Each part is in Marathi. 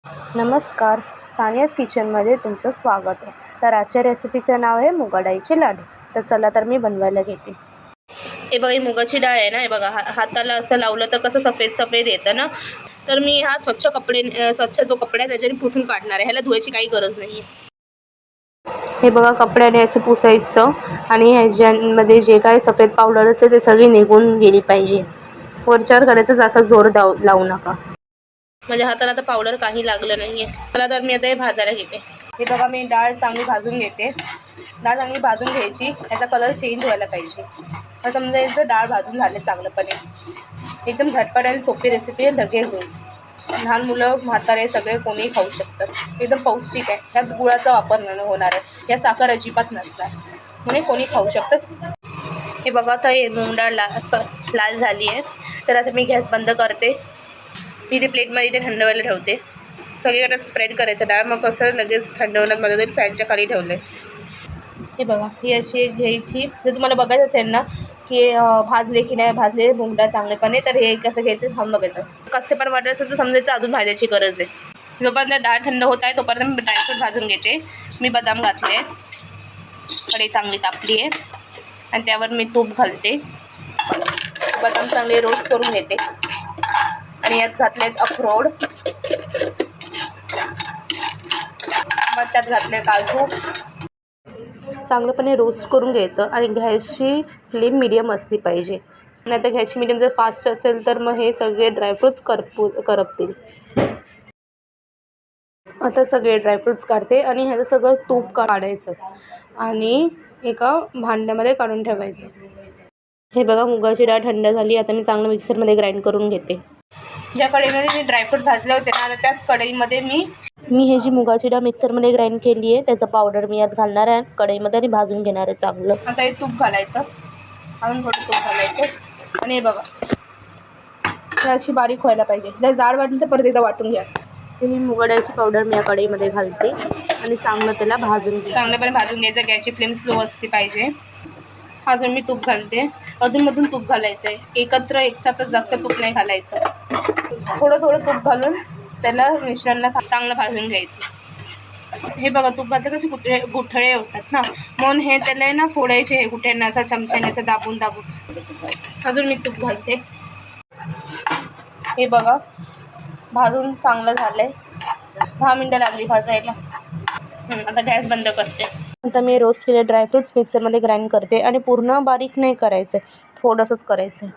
नमस्कार, सानियाज किचनमध्ये तुमचं स्वागत आहे. तर आजच्या रेसिपीचं नाव आहे मुगा डाळीचे लाडू. तर चला तर मी बनवायला घेते. हे बघा, ही मुगाची डाळ आहे ना, हे बघा हाताला असं लावलं तर कसं सफेद सफेद येतं ना. तर मी हा स्वच्छ जो कपडा आहे त्याच्याने पुसून काढणार आहे. ह्याला धुवायची काही गरज नाही आहे. हे बघा, कपड्याने असं पुसायचं आणि ह्याच्यामध्ये जे काही सफेद पावडर असते ते सगळी निघून गेली पाहिजे. वरच्यावर करायचं, जास्त जोर लावू नका. माझ्या हाताला आता पावडर काही लागलं नाही आहे. चला तर मी आता हे भाजायला घेते. हे बघा, मी डाळ चांगली भाजून घेते. डाळ चांगली भाजून घ्यायची, याचा कलर चेंज व्हायला पाहिजे. असं समजायचं डाळ भाजून झाले चांगलंपणे. एकदम झटपट आणि सोपी रेसिपी आहे, लगेच होईल. लहान मुलं, म्हातारे सगळे कोणीही खाऊ शकतात. एकदम पौष्टिक आहे. त्यात गुळाचा वापर होणार आहे, या साखर अजिबात नसणार, म्हणजे कोणी खाऊ शकतं. हे बघा, आता हे मूग डाळ लाल झाली आहे. तर आता मी गॅस बंद करते. इथे प्लेटमध्ये इथे थंड व्हायला ठेवते. सगळीकडे स्प्रेड करायचं डाळ, मग कसं लगेच थंड होण्यात मदत होईल. फॅनच्या खाली ठेवले. हे बघा, ही अशी घ्यायची. जर तुम्हाला बघायचं असेल ना की भाजले की नाही भाजले मूग डाळ चांगलेपणे, तर हे कसं घ्यायचं थांब बघायचं. कच्चे पण वाटत असेल तर समजायचं अजून भाजायची गरज आहे. जोपर्यंत डाळ थंड होत आहे तोपर्यंत मी ड्रायफ्रूट भाजून घेते. मी बदाम घातले, कढई चांगली तापली आहे आणि त्यावर मी तूप घालते. बदाम चांगले रोस्ट करून घेते आणि यात घातले अक्रोड, मग त्यात घातले काजू. चांगल्यापणे रोस्ट करून घ्यायचं आणि गॅसची फ्लेम मीडियम असली पाहिजे. नाही तर गॅसची मीडियम जर फास्ट असेल तर मग हे सगळे ड्रायफ्रूट्स करपतील. आता सगळे ड्रायफ्रूट्स काढते आणि ह्याचं सगळं तूप काढायचं आणि एका भांड्यामध्ये काढून ठेवायचं. हे बघा, मुगाची डाळ थंड झाली. आता मी चांगलं मिक्सरमध्ये ग्राइंड करून घेते. ज्या कढईमध्ये मी ड्रायफ्रूट भाजले होते ना, आता त्याच कढईमध्ये मी हे जी मुगाची डाळ मिक्सरमध्ये ग्राइंड केली आहे त्याचा पावडर मी यात घालणार आहे कढईमध्ये आणि भाजून घेणार आहे चांगलं. आता हे तूप घालायचं, अजून थोडं तूप घालायचं आणि हे बघा अशी बारीक व्हायला पाहिजे. जर जाड वाटली तर परत एकदा वाटून घ्या. ही मुगा डाळीची पावडर मी या कढईमध्ये घालते आणि चांगलं त्याला भाजून घ्या. चांगल्यापणे भाजून घ्यायचं. गॅसची फ्लेम स्लो असली पाहिजे. अजून मी तूप घालते. अधूनमधून तूप घालायचं आहे, एकत्र एकसाथच जास्त तूप नाही घालायचं. थोडं थोडं तूप घालून त्याला मिश्रणाला चांगलं भाजून घ्यायचं. हे बघा, तूप घातलं कसे गुठळे होतात ना, म्हणून हे त्याला ना फोडायचे. हे गुठ्यांना असं चमच्याने असं दाबून दाबून. अजून मी तूप घालते. हे बघा, भाजून चांगलं झालंय. 10 मिनटं लागली भाजायला. आता गॅस बंद करते. आता मी रोस्ट केलेले ड्रायफ्रूट्स मिक्सरमध्ये ग्राइंड करते आणि पूर्ण बारीक नाही करायचं, थोडंसंच करायचं.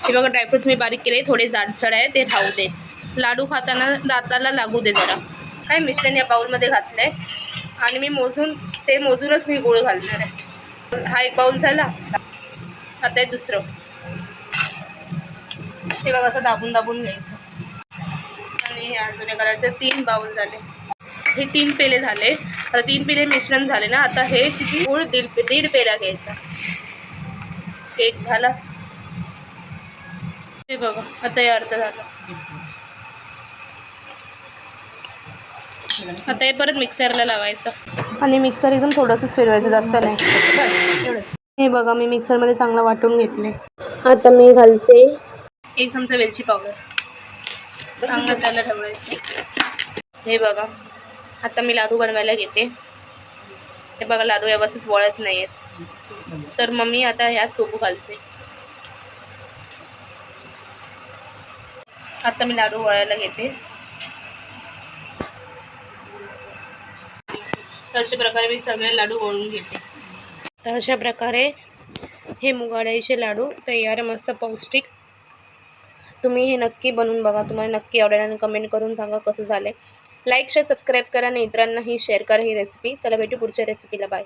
हे बघा, ड्रायफ्रूट्स मी बारीक केले, थोडे जाडसर आहे, ते राहू देच. लाडू खाताना दाताला लागू दे जरा. काय मिश्रण या बाउलमध्ये घातलं आहे आणि मी मोजूनच मी गुळ घालणार आहे. हा एक बाउल झाला. आता हे दुसरं. हे बघा, असं दाबून दाबून घ्यायचं आणि हे अजून हे करायचं. 3 बाउल झाले. हे 3 पेले झाले. आता 3 पेले मिश्रण झाले ना, आता हे किती गुळ 1.5 पेला घ्यायचा. एक झाला. हे बघा, आता हे अर्ध झालं. आता हे परत मिक्सरला लावायचं आणि मिक्सर एकदम थोडंसंच फिरवायचं, जास्त नाही. बस एवढंच. हे बघा, मी मिक्सरमध्ये चांगलं वाटून घेतले. आता मी घालते 1 चमचा वेलची पावडर. चांगलं त्याला ठेवायचं. हे बघा, आता मी लाडू बनवायला घेते. हे बघा, लाडू व्यवस्थित वळत नाही आहेत, तर मग मी आता ह्यात तूप घालते. आता मी लाडू वळायला घेते. अशा प्रकारे मी सगळे लाडू वळून घेते. तर अशा प्रकारे हे मुगा डाळीचे लाडू तयार आहे, मस्त पौष्टिक. तुम्ही हे नक्की बनवून बघा, तुम्हाला नक्की आवडेल आणि कमेंट करून सांगा कसं झालं आहे. लाईक शेअर सबस्क्राईब करा आणि इतरांनाही शेअर करा ही रेसिपी. चला भेटू पुढच्या रेसिपीला. बाय.